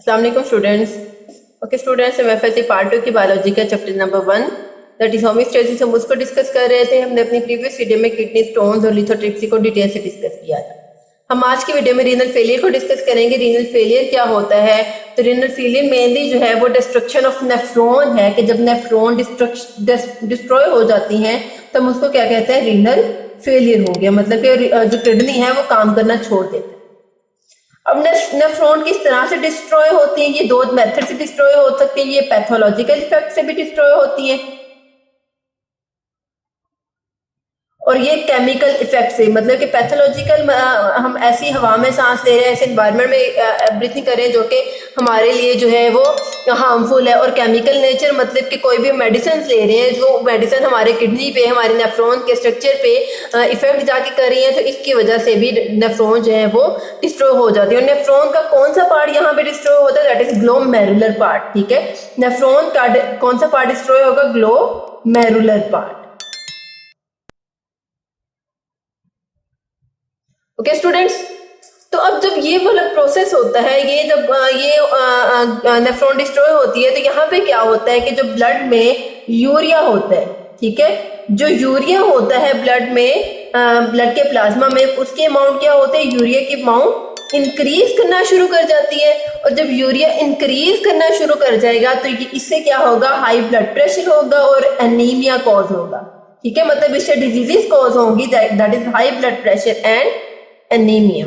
अस्सलाम वालेकुम students. Okay students, हम एफएससी पार्ट 2 की बायोलॉजी का chapter number 1 that is homeostasis हम उसको डिस्कस कर रहे थे। हमने अपनी प्रीवियस वीडियो में किडनी स्टोन्स और लिथोट्रिप्सी को डिटेल से डिस्कस किया था। हम आज की वीडियो में रीनल फेलियर को डिस्कस करेंगे। रीनल फेलियर क्या होता है? तो रीनल फेलियर मेनली जो है वो डिस्ट्रक्शन ऑफ नेफ्रॉन है कि जब नेफ्रॉन डिस्ट्रॉय हो जाती हैं तो हम उसको क्या कहते हैं? रीनल फेलियर हो गया, मतलब कि जो किडनी है वो काम करना छोड़ देते हैं। अब नेफ्रॉन किस तरह से डिस्ट्रॉय होती है? ये दो मेथड से डिस्ट्रॉय हो सकती है। ये पैथोलॉजिकल इफेक्ट से भी डिस्ट्रॉय होती है और ये केमिकल इफेक्ट से, मतलब कि पैथोलॉजिकल हम ऐसी हवा में सांस ले रहे हैं, ऐसे एनवायरनमेंट में ब्रीथिंग कर रहे हैं जो कि हमारे लिए जो है वो हार्मफुल है। और केमिकल नेचर मतलब कि कोई भी मेडिसिन ले रहे हैं, जो मेडिसिन हमारे किडनी पे, हमारे नेफ्रॉन के स्ट्रक्चर पे इफेक्ट जाके कर रही है, तो इसकी वजह से भी नेफ्रॉन जो है वो डिस्ट्रॉय हो जाती है। और नेफ्रॉन का कौन सा पार्ट यहाँ पे डिस्ट्रॉय होता है? That is glomerular part. ठीक है, नेफ्रॉन का कौन सा पार्ट डिस्ट्रॉय होगा? Glomerular part. ओके स्टूडेंट्स, तो अब जब ये वाला प्रोसेस होता है, ये जब ये नेफ्रॉन डिस्ट्रॉय होती है, तो यहाँ पे क्या होता है कि जो ब्लड में यूरिया होता है, ठीक है, जो यूरिया होता है ब्लड में, ब्लड के प्लाज्मा में, उसके अमाउंट क्या होते हैं? यूरिया की अमाउंट इंक्रीज करना शुरू कर जाती है। और जब यूरिया इंक्रीज करना शुरू कर जाएगा तो इससे क्या होगा? हाई ब्लड प्रेशर होगा और एनीमिया कॉज होगा। ठीक है, मतलब इससे डिजीजेस कॉज होंगी, that is high blood pressure and anaemia.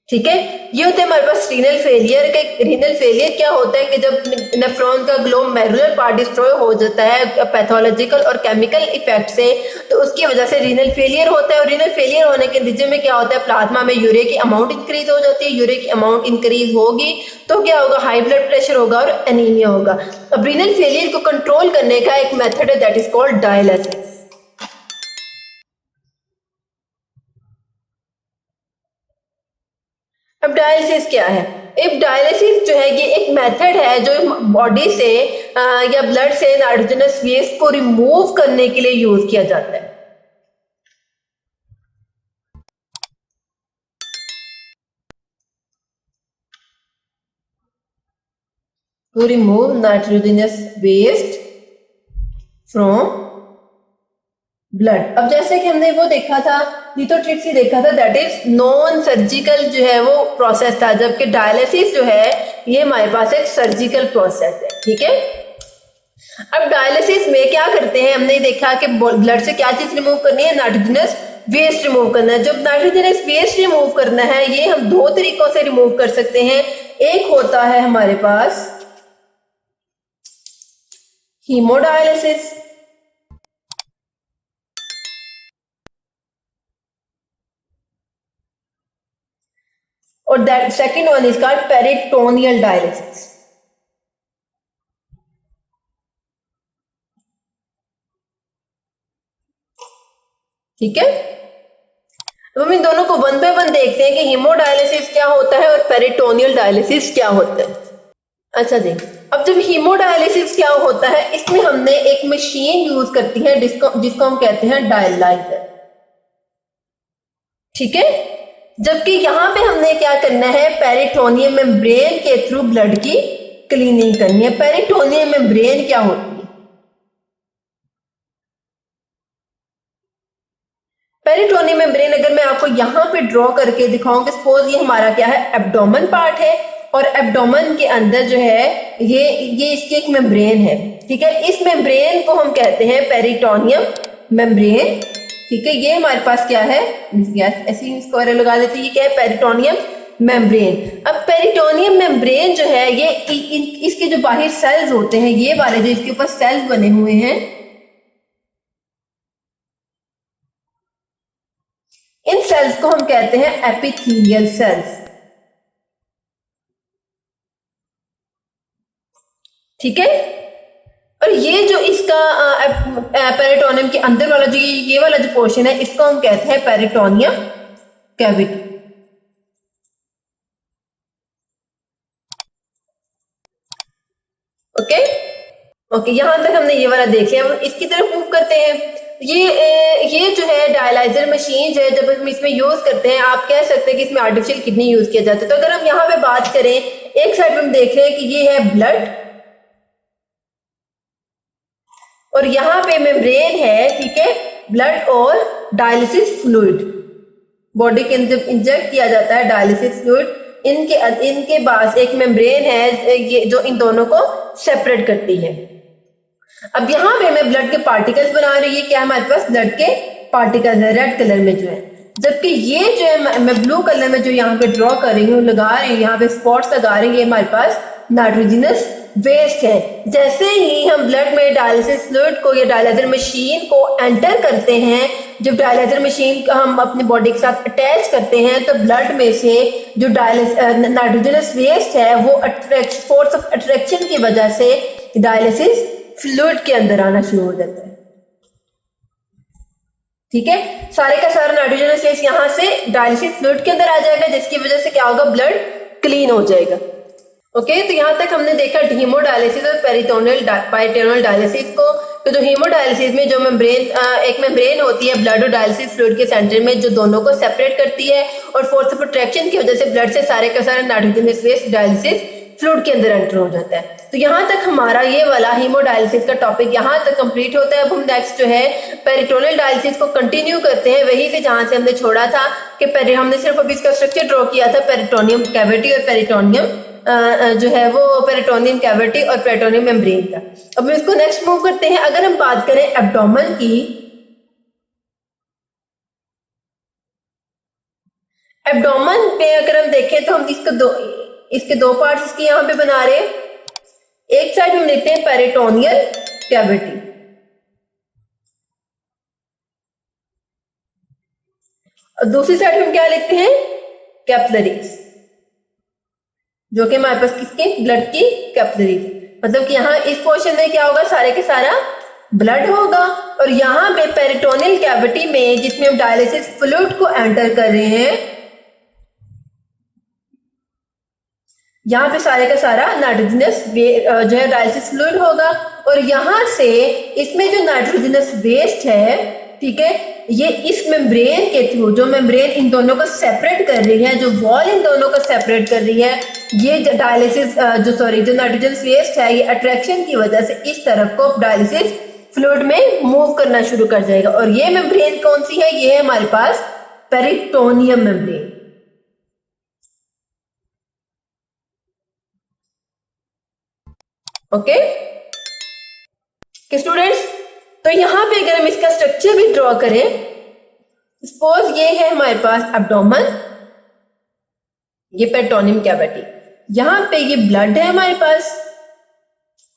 ठीक है, ये होते हैं हमारे पास रीनल फेलियर के। रीनल फेलियर क्या होता है कि जब नेफ्रॉन का ग्लोमेरुलर पार्ट डिस्ट्रॉय हो जाता है पैथोलॉजिकल और केमिकल इफेक्ट से, तो उसकी वजह से रीनल फेलियर होता है। और रीनल फेलियर होने के नतीजे में क्या होता है? प्लाज्मा में यूरिया की अमाउंट इंक्रीज हो जाती है। यूरिया की अमाउंट इंक्रीज होगी तो क्या होगा? हाई ब्लड प्रेशर होगा और एनीमिया होगा। अब रीनल फेलियर को कंट्रोल करने का एक मेथड है, दैट इज कॉल्ड डायलिसिस। अब डायलिसिस क्या है? अब डायलिसिस जो है ये एक मेथड है जो बॉडी से या ब्लड से नाइट्रोजनस वेस्ट को रिमूव करने के लिए यूज किया जाता है। To remove nitrogenous waste from blood. अब जैसे कि हमने वो देखा था, लिथोट्रिप्सी देखा था, दैट इज नॉन सर्जिकल जो है वो प्रोसेस था, जबकि डायलिसिस जो है ये हमारे पास एक सर्जिकल प्रोसेस है। ठीक है, अब डायलिसिस में क्या करते हैं? हमने देखा कि ब्लड से क्या चीज रिमूव करनी है? नाइट्रोजनस वेस्ट रिमूव करना है। जब नाइट्रोजनस वेस्ट रिमूव करना है, ये हम दो तरीकों से रिमूव कर सकते हैं। एक होता है हमारे पास हीमोडायलिसिस और that second one is called peritoneal dialysis. ठीक है, तो हम इन दोनों को वन बाय वन देखते हैं कि हीमोडायलिसिस क्या होता है और पेरिटोनियल डायलिसिस क्या होता है। अच्छा जी, अब जब हीमोडायलिसिस क्या होता है, इसमें हमने एक मशीन यूज करती है जिसको हम कहते हैं डायलाइजर। ठीक है, जबकि यहां पे हमने क्या करना है? पेरिटोनियम मेम्ब्रेन के थ्रू ब्लड की क्लीनिंग करनी है। पेरिटोनियम मेम्ब्रेन क्या होती है? पेरिटोनियम मेम्ब्रेन अगर मैं आपको यहां पे ड्रॉ करके दिखाऊं कि सपोज ये हमारा क्या है? एब्डोमेन पार्ट है और एब्डोमेन के अंदर जो है ये इसकी एक मेम्ब्रेन है। ठीक है, इस मेम्ब्रेन को हम कहते हैं पेरिटोनियम मेम्ब्रेन। ठीक है, ये हमारे पास क्या है? ऐसे ही इसको लगा देते हैं। ये क्या है? Peritoneum membrane. अब पेरिटोनियम मेम्ब्रेन जो है ये इसके जो बाहर सेल्स होते हैं, ये वाले जो इसके ऊपर सेल्स बने हुए हैं, इन सेल्स को हम कहते हैं एपिथेलियल सेल्स। ठीक है, और ये जो इसका पेरिटोनियम के अंदर वाला जो ये वाला जो पोर्शन है, इसको हम कहते हैं पेरिटोनियम कैविटी। ओके ओके, यहां तक हमने ये वाला देख लिया। अब इसकी तरफ मूव करते हैं। ये जो है डायलाइजर मशीन है, जब हम इसमें यूज करते हैं, आप कह सकते हैं कि इसमें आर्टिफिशियल किडनी यूज किया जाता है। तो अगर हम यहाँ पे बात करें, एक साइड में हम देख रहे हैं कि ये है ब्लड और यहाँ पे मेम्ब्रेन है, ठीक है, ब्लड और डायलिसिस फ्लूइड बॉडी के अंदर इंजेक्ट किया जाता है डायलिसिस फ्लूइड, इनके पास एक मेम्ब्रेन है ये जो इन दोनों को सेपरेट करती है। अब यहाँ पे मैं ब्लड के पार्टिकल्स बना रही है, क्या हमारे पास ब्लड के पार्टिकल्स है रेड कलर में जो है, जबकि ये जो है मैं ब्लू कलर में जो यहाँ पे ड्रॉ कर रही हूँ, लगा रही हूँ, यहाँ पे स्पॉट्स लगा रही हूँ, ये हमारे पास नाइट्रोजनस वेस्ट है। जैसे ही हम ब्लड में डायलिसिस फ्लूइड को या डायलाइजर मशीन को एंटर करते हैं, जब डायलाइजर मशीन का हम अपने बॉडी के साथ अटैच करते हैं, तो ब्लड में से जो नाइट्रोजनस वेस्ट है वो फोर्स ऑफ अट्रैक्शन की वजह से डायलिसिस फ्लूइड के अंदर आना शुरू हो जाता है। ठीक है, सारे का सारा नाइट्रोजनस वेस्ट यहाँ से डायलिसिस फ्लूइड के अंदर आ जाएगा, जिसकी वजह से क्या होगा, ब्लड क्लीन हो जाएगा। ओके, तो यहाँ तक हमने देखा हीमोडायलिसिस और पेरिटोनियल डायलिसिस को। तो जो हीमोडायलिसिस में जो एक मेम्ब्रेन होती है ब्लड और डायलिसिस फ्लूइड के सेंटर में, जो दोनों को सेपरेट करती है और फोर्स ऑफ अट्रैक्शन की वजह से ब्लड से सारे का सारा नाइट्रोजनस वेस्ट डायलिसिस फ्लूइड के अंदर एंटर हो जाता है। तो यहाँ तक हमारा ये वाला हीमोडायलिसिस का टॉपिक यहाँ तक कंप्लीट होता है। अब हम नेक्स्ट जो है पेरिटोनियल डायलिसिस को कंटिन्यू करते हैं वहीं से जहाँ से हमने छोड़ा था, कि हमने सिर्फ अभी इसका स्ट्रक्चर ड्रॉ किया था, पेरिटोनियम कैविटी और पेरिटोनियम जो है वो पेरिटोनियम कैविटी और पेरिटोनियम मेम्ब्रेन का। अब हम इसको नेक्स्ट मूव करते हैं। अगर हम बात करें एब्डोमेन की, एब्डोमेन पे अगर हम देखें तो हम इसके दो पार्ट्स इसके यहाँ पे बना रहे हैं। एक साइड हम लिखते हैं पेरिटोनियल कैविटी, और दूसरी साइड हम क्या लिखते हैं, कैपिलरीज, जो कि हमारे पास किसके, ब्लड की कैपिलरीज। मतलब कि यहाँ इस पोर्शन में क्या होगा, सारे के सारा ब्लड होगा, और यहाँ पे पेरिटोनियल कैविटी में जिसमें हम डायलिसिस फ्लूइड को एंटर कर रहे हैं, यहाँ पे सारे का सारा नाइट्रोजनस जो है डायलिसिस फ्लूइड होगा, और यहाँ से इसमें जो नाइट्रोजनस वेस्ट है, ठीक है, ये इस मेम्ब्रेन के थ्रू, जो मेम्ब्रेन इन दोनों को सेपरेट कर रही है, जो वॉल इन दोनों को सेपरेट कर रही है, ये डायलिसिस जो नाइट्रोजनस वेस्ट है, ये अट्रैक्शन की वजह से इस तरफ को डायलिसिस फ्लूइड में मूव करना शुरू कर जाएगा। और ये मेम्ब्रेन कौन सी है, ये है हमारे पास पेरिटोनियम मेम्ब्रेन। ओके स्टूडेंट्स, तो यहां पे अगर हम इसका स्ट्रक्चर भी ड्रॉ करें, सपोज ये है हमारे पास एब्डोमेन, ये पेरिटोनियम कैविटी, यहां पे ये ब्लड है हमारे पास,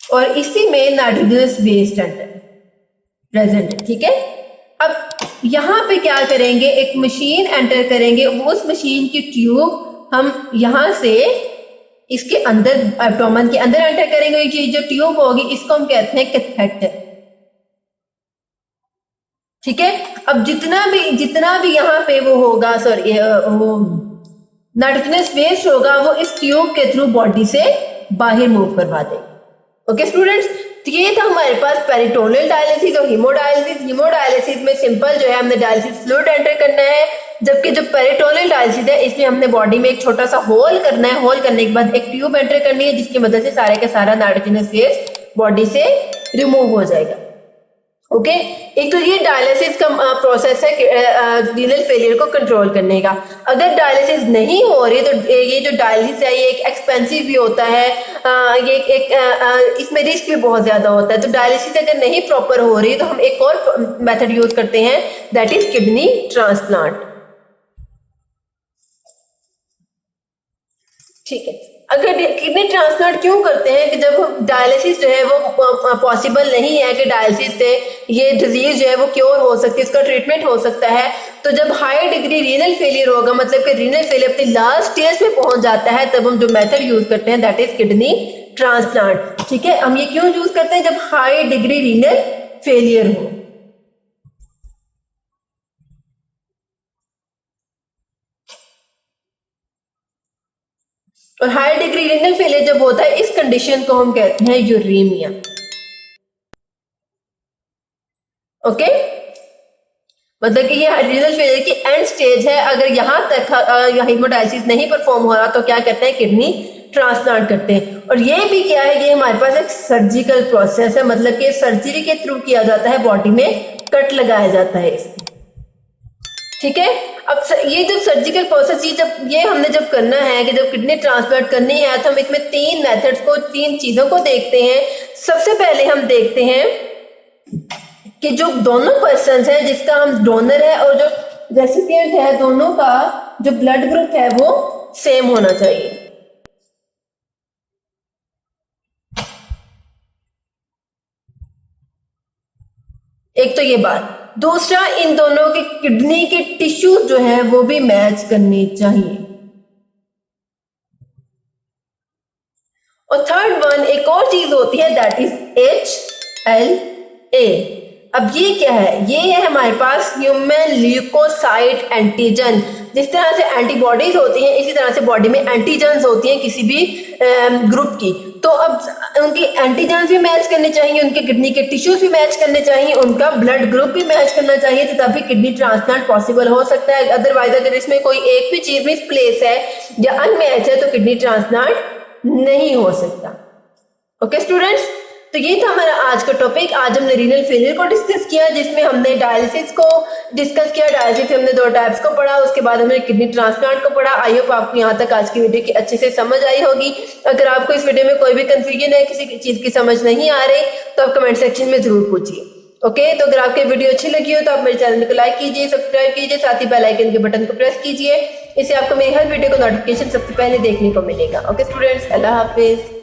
और इसी में नाइट्रोजनस वेस्ट प्रेजेंट है। ठीक है, अब यहां पे क्या करेंगे, एक मशीन एंटर करेंगे, उस मशीन की ट्यूब हम यहां से इसके अंदर एब्डोमेन के अंदर एंटर करेंगे। ये जो ट्यूब होगी इसको हम कहते हैं कैथेटर। ठीक है, अब जितना भी यहाँ पे वो होगा, सॉरी वो नाइट्रोजनस वेस्ट होगा, वो इस ट्यूब के थ्रू बॉडी से बाहर मूव करवा देगा। ओके स्टूडेंट्स, तो ये था हमारे पास पेरिटोनियल डायलिसिस और हीमोडायलिसिस। हीमोडायलिसिस में सिंपल जो है हमने डायलिसिस फ्लूइड एंटर करना है, जबकि जो पेरिटोनियल डायलिसिस है इसमें हमने बॉडी में एक छोटा सा होल करना है, होल करने के बाद एक ट्यूब एंटर करनी है, जिसकी मदद से सारे का सारा नाइट्रोजनस वेस्ट बॉडी से रिमूव हो जाएगा। ओके, एक तो ये डायलिसिस का प्रोसेस है रीनल फेलियर को कंट्रोल करने का। अगर डायलिसिस नहीं हो रही तो ये जो डायलिसिस है ये एक एक्सपेंसिव भी होता है, इसमें रिस्क भी बहुत ज्यादा होता है। तो डायलिसिस अगर नहीं प्रॉपर हो रही तो हम एक और मेथड यूज करते हैं, दैट इज किडनी ट्रांसप्लांट। ठीक है, अगर किडनी ट्रांसप्लांट क्यों करते हैं कि जब डायलिसिस जो है वो पॉसिबल नहीं है कि डायलिसिस से ये डिजीज जो है वो क्योर हो सकती है, इसका ट्रीटमेंट हो सकता है, तो जब हाई डिग्री रीनल फेलियर होगा, मतलब कि रीनल फेलियर अपनी लास्ट स्टेज में पहुंच जाता है, तब हम जो मेथड यूज करते हैं दैट इज किडनी ट्रांसप्लांट। ठीक है, हम ये क्यों यूज करते हैं, जब हाई डिग्री रीनल फेलियर हो। और हाई डिग्री रीनल फेलियर जब होता है, इस कंडीशन को हम कहते हैं यूरेमिया। ओके, मतलब कि ये रीनल फेलियर की एंड स्टेज है। अगर यहाँ तक हीमोडायलिसिस नहीं परफॉर्म हो रहा तो क्या करते हैं, किडनी ट्रांसप्लांट करते हैं। और ये भी क्या है, ये हमारे पास एक सर्जिकल प्रोसेस है, मतलब कि सर्जरी के थ्रू किया जाता है, बॉडी में कट लगाया जाता है इसमें, ठीक है। अब ये जब सर्जिकल प्रोसेस ये हमने जब करना है कि जब किडनी ट्रांसप्लांट करनी है तो हम इसमें 3 मेथड्स को, 3 चीजों को देखते हैं। सबसे पहले हम देखते हैं कि जो दोनों पर्सन है, जिसका हम डोनर है और जो रेसिपिएंट है, दोनों का जो ब्लड ग्रुप है वो सेम होना चाहिए। एक तो ये बात। दूसरा, इन दोनों के किडनी के टिश्यूज जो है वो भी मैच करने चाहिए। और थर्ड वन, एक और चीज होती है, दैट इज HLA। अब ये क्या है, ये है हमारे पास ह्यूमन ल्यूकोसाइट एंटीजन। जिस तरह से एंटीबॉडीज होती हैं, इसी तरह से बॉडी में एंटीजन्स होती हैं किसी भी ग्रुप की। तो अब उनकी एंटीजन्स भी मैच करने चाहिए, उनके किडनी के टिश्यूज भी मैच करने चाहिए, उनका ब्लड ग्रुप भी मैच करना चाहिए, तो तभी किडनी ट्रांसप्लांट पॉसिबल हो सकता है। अदरवाइज अगर इसमें कोई एक भी चीज मिस प्लेस है या अनमैच है तो किडनी ट्रांसप्लांट नहीं हो सकता। ओके स्टूडेंट्स, तो ये था हमारा आज का टॉपिक। आज हमने रीनल फेलियर को डिस्कस किया, जिसमें हमने डायलिसिस को डिस्कस किया। डायलिसिस हमने 2 टाइप्स को पढ़ा, उसके बाद हमने किडनी ट्रांसप्लांट को पढ़ा। आई होप आपको यहाँ तक आज की वीडियो की अच्छे से समझ आई होगी। अगर आपको इस वीडियो में कोई भी कंफ्यूजन है, किसी चीज की समझ नहीं आ रही, तो आप कमेंट सेक्शन में जरूर पूछिए। ओके, तो अगर आपकी वीडियो अच्छी लगी हो तो आप मेरे चैनल को लाइक कीजिए, सब्सक्राइब कीजिए, साथ ही बेल आइकन के बटन को प्रेस कीजिए। इससे आपको मेरी हर वीडियो को नोटिफिकेशन सबसे पहले देखने को मिलेगा। ओके स्टूडेंट्स, अल्लाह हाफिज।